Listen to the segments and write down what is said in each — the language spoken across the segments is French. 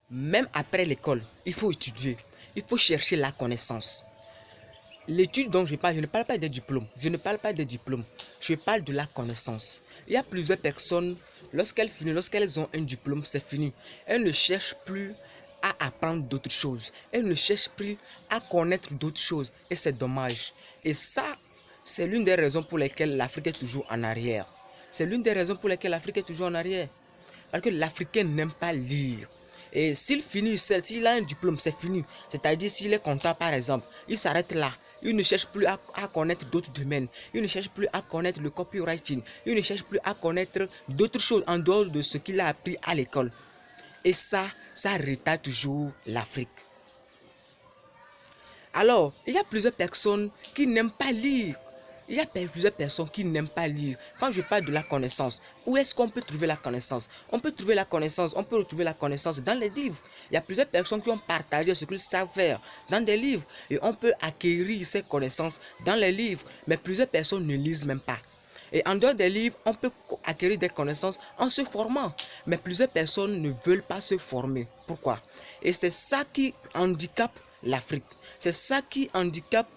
Même après l'école, il faut étudier. Il faut chercher la connaissance. L'étude dont je ne parle pas des diplômes. Je ne parle pas des diplômes. Je parle de la connaissance. Il y a plusieurs personnes, lorsqu'elles ont un diplôme, c'est fini. Elles ne cherchent plus à apprendre d'autres choses. Elles ne cherchent plus à connaître d'autres choses. Et c'est dommage. Et ça, c'est l'une des raisons pour lesquelles l'Afrique est toujours en arrière. C'est l'une des raisons pour lesquelles l'Afrique est toujours en arrière. Parce que l'Africain n'aime pas lire. Et s'il a un diplôme, c'est fini. C'est-à-dire s'il est content, par exemple, il s'arrête là. Il ne cherche plus à connaître d'autres domaines. Il ne cherche plus à connaître le copywriting. Il ne cherche plus à connaître d'autres choses en dehors de ce qu'il a appris à l'école. Et ça retarde toujours l'Afrique. Alors, il y a plusieurs personnes qui n'aiment pas lire. Il y a plusieurs personnes qui n'aiment pas lire. Quand je parle de la connaissance, où est-ce qu'on peut trouver la connaissance? On peut trouver la connaissance, on peut retrouver la connaissance dans les livres. Il y a plusieurs personnes qui ont partagé ce qu'ils savent faire dans des livres. Et on peut acquérir ces connaissances dans les livres. Mais plusieurs personnes ne lisent même pas. Et en dehors des livres, on peut acquérir des connaissances en se formant. Mais plusieurs personnes ne veulent pas se former. Pourquoi? Et c'est ça qui handicape l'Afrique. C'est ça qui handicape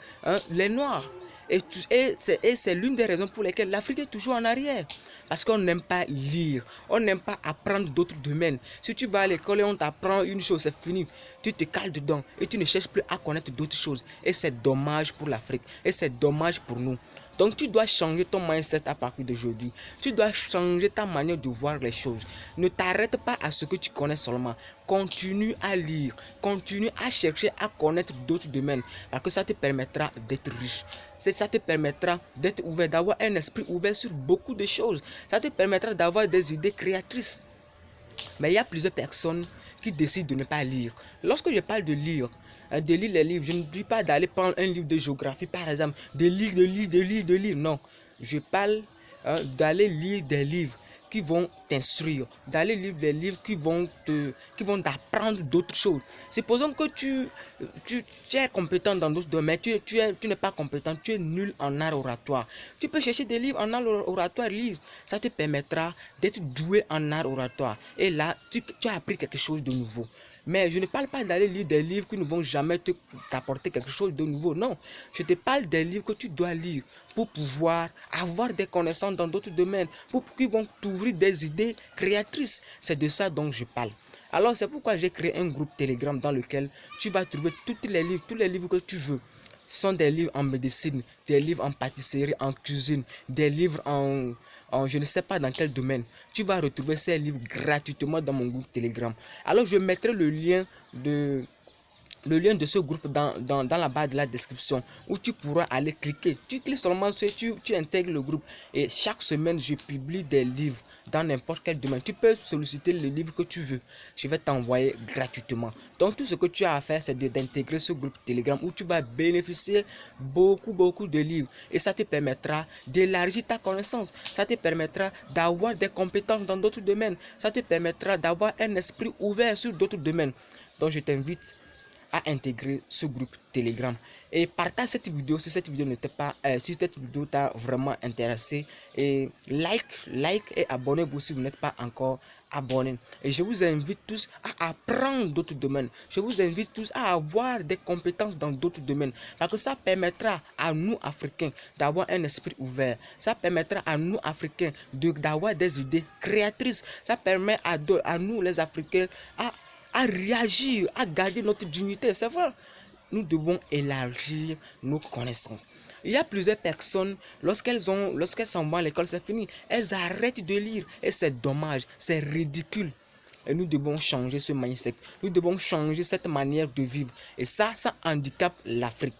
les Noirs. Et c'est l'une des raisons pour lesquelles l'Afrique est toujours en arrière. Parce qu'on n'aime pas lire, on n'aime pas apprendre d'autres domaines. Si tu vas à l'école et on t'apprend une chose, c'est fini. Tu te cales dedans et tu ne cherches plus à connaître d'autres choses. Et c'est dommage pour l'Afrique. Et c'est dommage pour nous. Donc tu dois changer ton mindset à partir d'aujourd'hui. Tu dois changer ta manière de voir les choses. Ne t'arrête pas à ce que tu connais seulement. Continue à lire. Continue à chercher à connaître d'autres domaines. Parce que ça te permettra d'être riche. Ça te permettra d'être ouvert, d'avoir un esprit ouvert sur beaucoup de choses. Ça te permettra d'avoir des idées créatrices. Mais il y a plusieurs personnes qui décident de ne pas lire. Lorsque je parle de lire les livres, je ne dis pas d'aller prendre un livre de géographie, par exemple, de lire. Non, je parle d'aller lire des livres qui vont t'instruire, d'aller lire des livres qui vont t'apprendre d'autres choses. Supposons que tu es compétent dans d'autres domaines, tu n'es pas compétent, tu es nul en art oratoire. Tu peux chercher des livres en art oratoire, lire. Ça te permettra d'être doué en art oratoire. Et là, tu as appris quelque chose de nouveau. Mais je ne parle pas d'aller lire des livres qui ne vont jamais t'apporter quelque chose de nouveau. Non, je te parle des livres que tu dois lire pour pouvoir avoir des connaissances dans d'autres domaines, qui vont t'ouvrir des idées créatrices. C'est de ça dont je parle. Alors c'est pourquoi j'ai créé un groupe Telegram dans lequel tu vas trouver tous les livres que tu veux. Ce sont des livres en médecine, des livres en pâtisserie, en cuisine, des livres en je ne sais pas dans quel domaine. Tu vas retrouver ces livres gratuitement dans mon groupe Telegram. Alors je mettrai le lien de ce groupe dans la barre de la description où tu pourras aller cliquer. Tu cliques seulement sur, tu intègres le groupe et chaque semaine je publie des livres dans n'importe quel domaine. Tu peux solliciter le livre que tu veux. Je vais t'envoyer gratuitement. Donc tout ce que tu as à faire, c'est d'intégrer ce groupe Telegram où tu vas bénéficier beaucoup de livres. Et ça te permettra d'élargir ta connaissance. Ça te permettra d'avoir des compétences dans d'autres domaines. Ça te permettra d'avoir un esprit ouvert sur d'autres domaines. Donc je t'invite à intégrer ce groupe Telegram et partage cette vidéo si cette vidéo n'était pas si cette vidéo t'a vraiment intéressé, et like et abonnez-vous si vous n'êtes pas encore abonné. Et je vous invite tous à apprendre d'autres domaines. Je vous invite tous à avoir des compétences dans d'autres domaines, parce que ça permettra à nous Africains d'avoir un esprit ouvert. Ça permettra à nous Africains d'avoir des idées créatrices. Ça permet à nous les Africains à réagir, à garder notre dignité. C'est vrai, nous devons élargir nos connaissances. Il y a plusieurs personnes, lorsqu'elles s'en vont à l'école, c'est fini. Elles arrêtent de lire et c'est dommage, c'est ridicule. Et nous devons changer ce mindset. Nous devons changer cette manière de vivre. Et ça handicape l'Afrique.